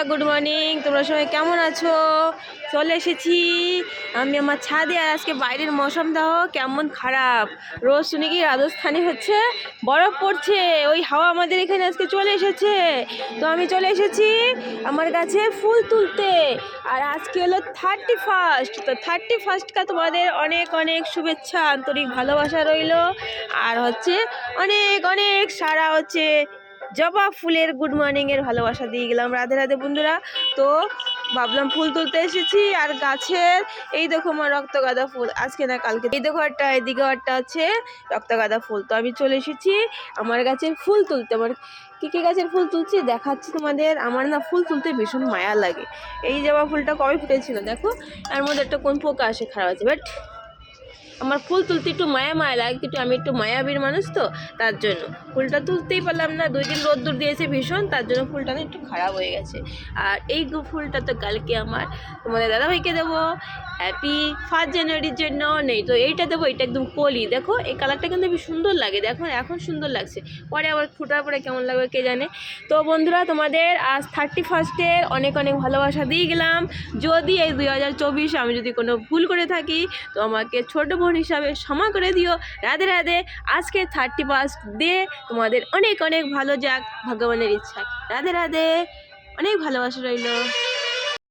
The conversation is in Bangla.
Good morning. তোমরা সবাই কেমন আছো? চলে এসেছি আমি আমার ছাদে। আর আজকে বাইরের মৌসুম দেখো কেমন খারাপ। রোজ শুনি কি রাজস্থানে হচ্ছে বরফ পড়ছে, ওই হাওয়া আমাদের এখানে আজকে চলে এসেছে। তো আমি চলে এসেছি আমার গাছে ফুল তুলতে। আর আজকে হলো 31। তো 31কা তোমাদের অনেক অনেক শুভেচ্ছা, আন্তরিক ভালোবাসা রইলো। আর হচ্ছে অনেক অনেক সারা হচ্ছে জবা ফুলের গুড মর্নিংয়ের ভালোবাসা দিয়ে গেলাম। রাধে রাধে বন্ধুরা। তো ভাবলাম ফুল তুলতে এসেছি, আর গাছের এই দেখো আমার রক্তগাঁদা ফুল, আজকে না কালকে। এই দেখো একটা, এদিকে একটা আছে রক্তগাঁদা ফুল। তো আমি চলে এসেছি আমার গাছের ফুল তুলতে। আমার কী কী গাছের ফুল তুলছি দেখাচ্ছি তোমাদের। আমার না ফুল তুলতে ভীষণ মায়া লাগে। এই জবা ফুলটা কবে ফুটেছিল দেখো, এর মধ্যে একটা কোন পোকা আসে খারাপ আছে, বাট আমার ফুল তুলতে একটু মায়া মায়া লাগে, কিন্তু আমি একটু মায়াবীর মানুষ, তো তার জন্য ফুলটা তুলতেই পারলাম না। 2 দিন রোদ্দুর দিয়েছে ভীষণ, তার জন্য ফুলটা না একটু খারাপ হয়ে গেছে। আর এই ফুলটা তো কালকে আমার তোমাদের দাদাভাইকে দেবো হ্যাপি 1 জানুয়ারির জন্য। নেই তো এইটা দেবো, এটা একদম কলি, দেখো এই কালারটা কিন্তু বেশ সুন্দর লাগে, দেখো এখন সুন্দর লাগছে, পরে আবার ফুটার পরে কেমন লাগবে কে জানে। তো বন্ধুরা তোমাদের আজ 31 অনেক অনেক ভালোবাসা দিয়ে গেলাম। যদি এই 2024 আমি যদি কোনো ভুল করে থাকি তো আমাকে ছোট বোন হিসাবে ক্ষমা করে দিও। রাধে রাধে। আজকে 31 ডে তোমাদের অনেক অনেক ভালো যাক ভগবানের ইচ্ছা। রাধে রাধে, অনেক ভালোবাসা রইল।